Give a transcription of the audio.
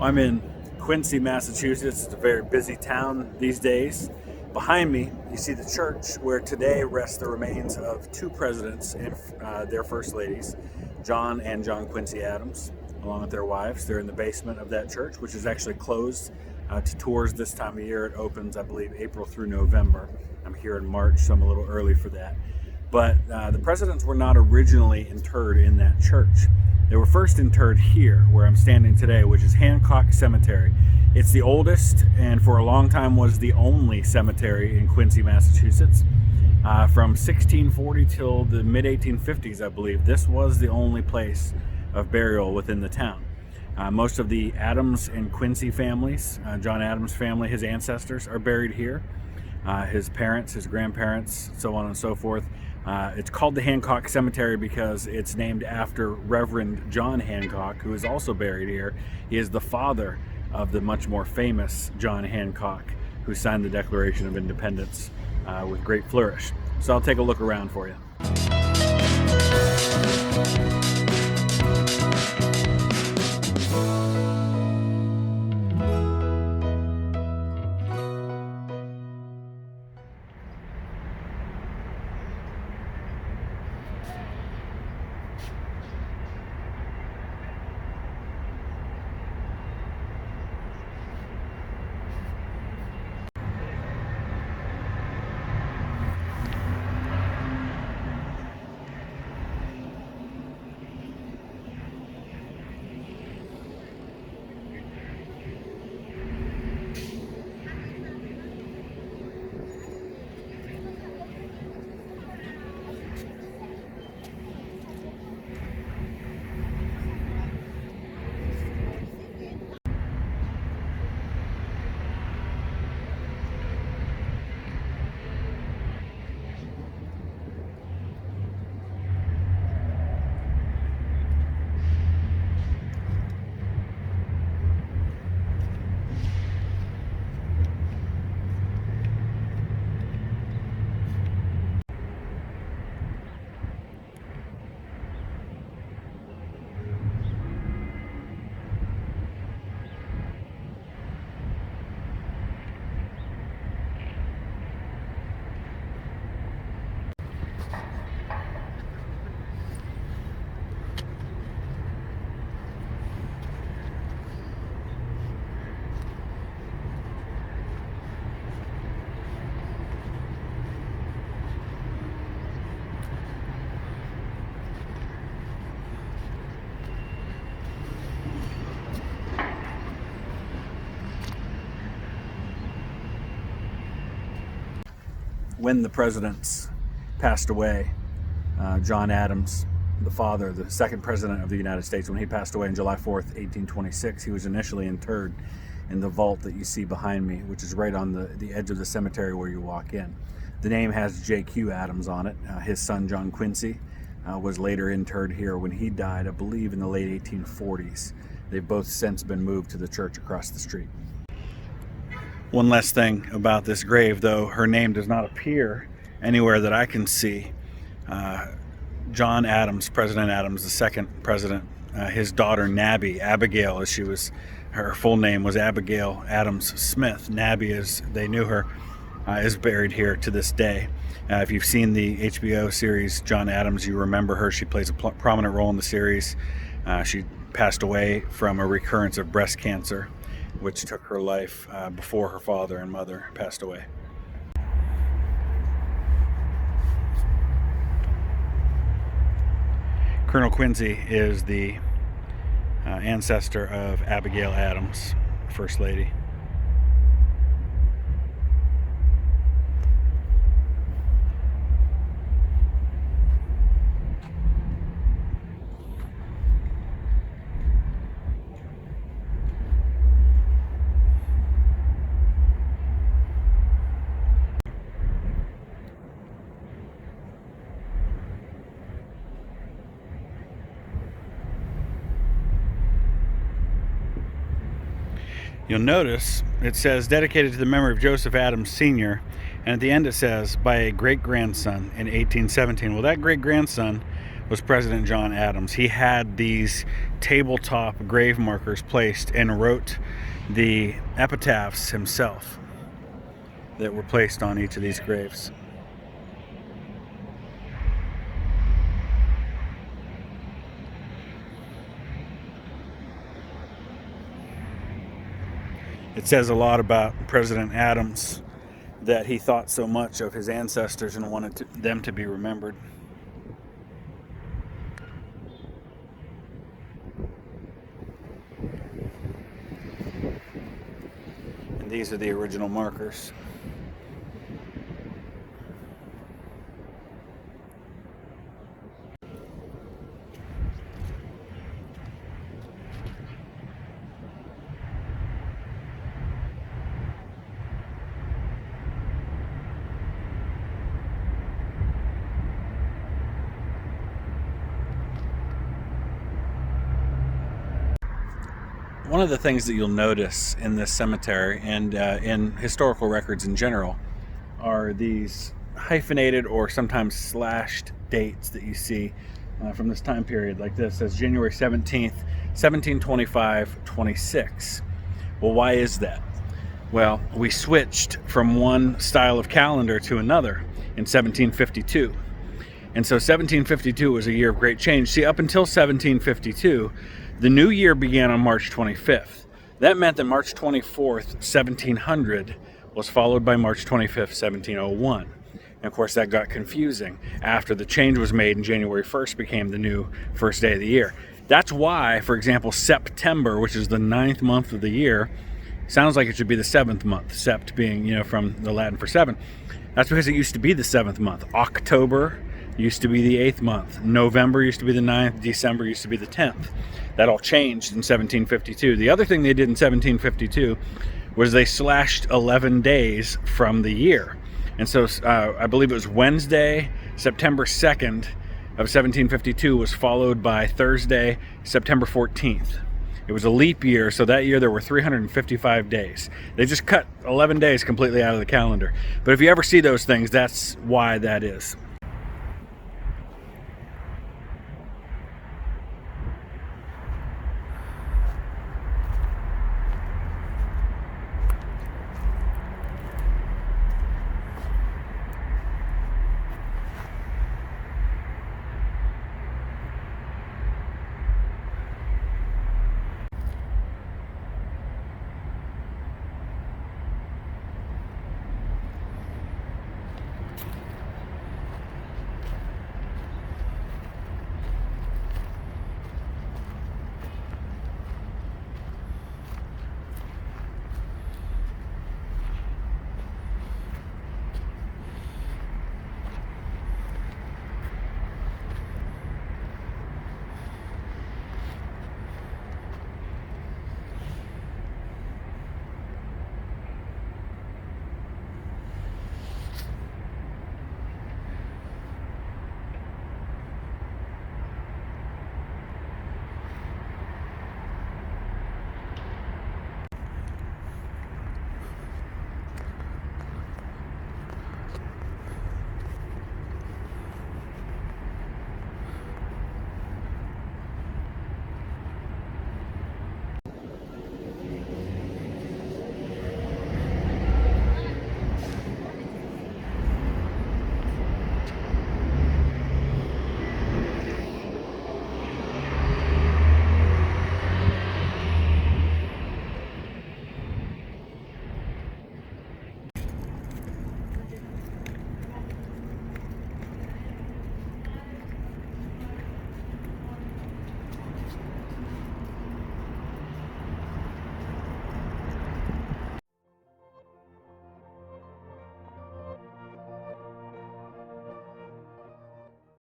I'm in Quincy, Massachusetts. It's a very busy town these days. Behind me, you see the church where today rest the remains of two presidents and their first ladies, John and John Quincy Adams, along with their wives. They're in the basement of that church, which is actually closed to tours this time of year. It opens, I believe, April through November. I'm here in March, so I'm a little early for that. But the presidents were not originally interred in that church. They were first interred here, where I'm standing today, which is Hancock Cemetery. It's the oldest and for a long time was the only cemetery in Quincy, Massachusetts. From 1640 till the mid-1850s, I believe, this was the only place of burial within the town. Most of the Adams and Quincy families, John Adams' family, his ancestors, are buried here. His parents, his grandparents, so on and so forth. It's called the Hancock Cemetery because it's named after Reverend John Hancock, who is also buried here. He is the father of the much more famous John Hancock, who signed the Declaration of Independence with great flourish. So I'll take a look around for you. When the presidents passed away, John Adams, the father, the second president of the United States, when he passed away on July 4th, 1826, he was initially interred in the vault that you see behind me, which is right on the edge of the cemetery where you walk in. The name has J.Q. Adams on it. His son, John Quincy, was later interred here when he died, I believe, in the late 1840s. They've both since been moved to the church across the street. One last thing about this grave, though, her name does not appear anywhere that I can see. John Adams, President Adams, the second president, his daughter Nabby, Abigail, as she was, her full name was Abigail Adams Smith. Nabby, as they knew her, is buried here to this day. If you've seen the HBO series John Adams, you remember her. She plays a prominent role in the series. She passed away from a recurrence of breast cancer, which took her life before her father and mother passed away. Colonel Quincy is the ancestor of Abigail Adams, First Lady. You'll notice it says dedicated to the memory of Joseph Adams Sr. And at the end it says by a great-grandson in 1817. Well, that great-grandson was President John Adams. He had these tabletop grave markers placed and wrote the epitaphs himself that were placed on each of these graves. It says a lot about President Adams that he thought so much of his ancestors and wanted them to be remembered. And these are the original markers. One of the things that you'll notice in this cemetery and in historical records in general are these hyphenated or sometimes slashed dates that you see from this time period. Like this says January 17th, 1725-26. Well, why is that? Well, we switched from one style of calendar to another in 1752. And so 1752 was a year of great change. See, up until 1752, the new year began on March 25th. That meant that March 24th, 1700 was followed by March 25th, 1701. And of course that got confusing after the change was made and January 1st became the new first day of the year. That's why, for example, September, which is the 9th month of the year, sounds like it should be the 7th month, sept being, from the Latin for 7. That's because it used to be the 7th month. October used to be the 8th month. November used to be the 9th. December used to be the 10th. That all changed in 1752. The other thing they did in 1752 was they slashed 11 days from the year. And so I believe it was Wednesday, September 2nd of 1752 was followed by Thursday, September 14th. It was a leap year, so that year there were 355 days. They just cut 11 days completely out of the calendar. But if you ever see those things, that's why that is.